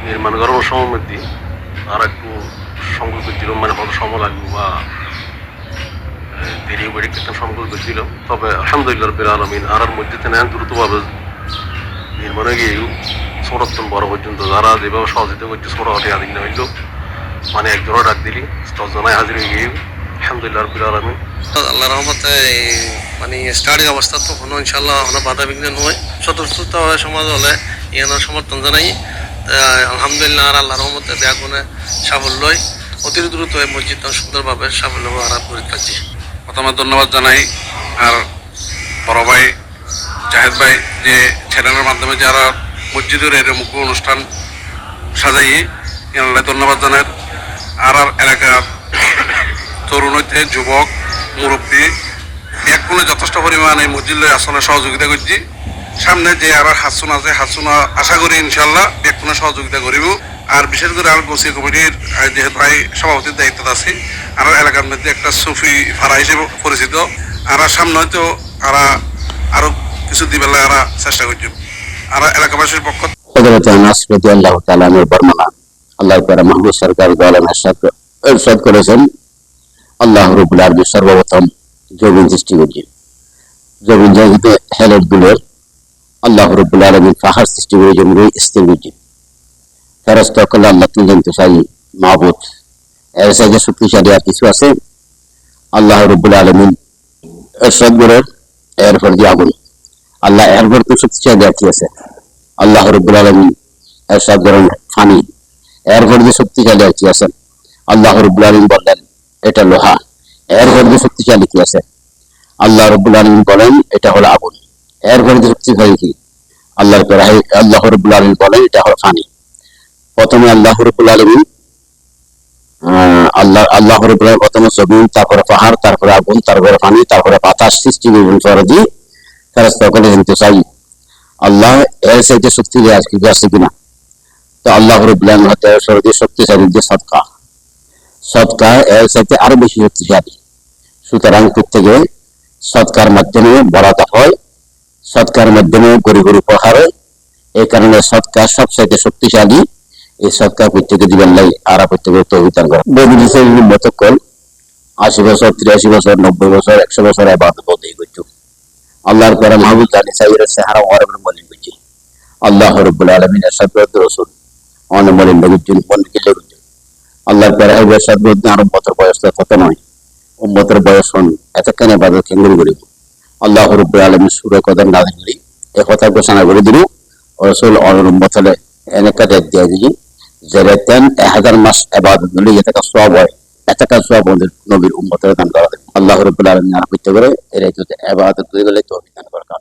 নির্মাণ করানোর সময় মধ্যে আর একটু সংকল্প ছিল, মানে কত সময় লাগবে বা দেরি বেড়ে একটা সংকল্প ছিল। তবে আলহামদুলিল্লাহ রাব্বিল আলামিন আর মধ্যে দ্রুতভাবে নির্মাণ হয়ে গিয়েও ছোটতন বড় পর্যন্ত যারা যেভাবে সহযোগিতা করছে ছোট হটে আদিন হইল, মানে একজনও ডাক দিলি 10 জনায় হাজির হয়ে গিয়েও আলহামদুলিল্লাহ রাব্বিল আলামিন। আল্লাহ রহমতে মানে স্টার্টিং অবস্থা তখনও ইনশাল্লাহ বাধা বিঘ্ন নয়, চতুর্থ সমাজ হলে ইয়ানোর সমর্থন জানাই। আলহামদুলিল্লাহ আর আল্লাহ রহমতে ব্যাগুনে সাফল্যই অতি দ্রুত মসজিদ সুন্দরভাবে সাফল্য করে পাচ্ছি। প্রথমে ধন্যবাদ জানাই আর বড় ভাই জাহেদ ভাই যে চ্যানেলের মাধ্যমে যারা মসজিদের এর মুখ্য অনুষ্ঠান সাজাই এনারা ধন্যবাদ জানাই। আর এলাকার তরুণ হইতে যুবক মুরব্বী এক কোনো যথেষ্ট পরিমাণে মসজিদের আসলে সহযোগিতা করছি। সামনে যে আর হাসুন আছে হাসুন আশা করি ইনশাল্লাহ এক কোনো সহযোগিতা করিব। আর বিশেষ করে আর গোসি কমিটির যেহেতু ভাই সভাপতির দায়িত্ব আছে আর এলাকার মধ্যে একটা সুফি ফাড়া হিসেবে পরিচিত। আর সামনে হয়তো আরো কিছু দিবেলা আর চেষ্টা করছি। আর এলাকাবাসীর পক্ষ মাহবুব সরকার ইরশাদ করেছেন, আল্লাহ রাব্বুল আলামিন সর্বপ্রথম জমিন সৃষ্টি করছেন, জমিন জগতে হেলেট গুলোর আল্লাহ রাব্বুল আলামিন পাহাড় সৃষ্টি করে জমিন স্থির করছেন। ফেরেশতা করলে আল্লাহ তুমি জানতে চাই মাহবুব এর সাথে শক্তিশালী আর কিছু আছে? আল্লাহ রাব্বুল আলামিন ইরশাদ করেন এরপর দিয়ে আগুন, আল্লাহ এরপর তো শক্তিশালী আর কি আছে? আল্লাহ রাব্বুল আলামিন ইরশাদ করেন পানি, এরপর যে শক্তিশালী আর কি আছে? আল্লাহ রাব্বুল আলামিন বললেন এটা লোহা, এরপর যে শক্তিশালী কি আছে? আল্লাহ রাব্বুল আলামিন বলেন এটা হলো আগুন, এরপর যে শক্তিশালী কি? আল্লাহ রাব্বুল আলামিন বলেন এটা হলো পানি। প্রথমে আল্লাহ রাব্বুল আলামিন আল্লাহ রাব্বুল আলামিন প্রথমে জমিন, তারপরে পাহাড়, তারপরে আগুন, তারপরে পানি, তারপরে বাতাস সৃষ্টি করবেন ফরজি। ফেরেশতা করে জানতে চাই আল্লাহ এর সাথে শক্তিশালী আর কি আছে কিনা? তো আল্লাহ রাব্বুল আলামিন হতে সর্বোচ্চ শক্তিশালী যে সদকা এর সাথে আরো বেশি শক্তিশালী। সুতরাং প্রত্যেকে সদকার মাধ্যমে বরাত হয়, সদকার মাধ্যমে গরিব উপহার হয়। এই কারণে সদকা সবচাইতে শক্তিশালী। এই সদকা প্রত্যেকে দিবেন লাই আর প্রত্যেকে তৌহিদ দান করে। মতকল 80 বছর, 83 বছর, 90 বছর, 100 বছর ইবাদত বন্দেগি করছো। আল্লাহর পরে মাহবুব জানি সাইয়ের সাহারা ওয়ারবুল মলিন করছি। আল্লাহ রাব্বুল আলামিন সাদত রাসূল অন মলিন বলছেন কোন কি লেগে আল্লাহর পরে এই সাদত আর উম্মতের বয়স তত নয়, উম্মতের বয়স হন এতখানি ইবাদত কেন্দ্র করিব। আল্লাহ রাব্বুল আলামিন সূরা কদর নাযিল করি এই কথা ঘোষণা করে দিল, রাসূল অন উম্মতলে এনেকা দেখ দিয়ে দিলেন যারা 1000 মাস ইবাদত করলে এতটা সওয়াব হয়, এতটা সওয়াব নবীর উম্মতের দান করা। আল্লাহ রাব্বুল আলামিন আর করতে করে এর ইবাদত করে গেলে তৌফিক দান।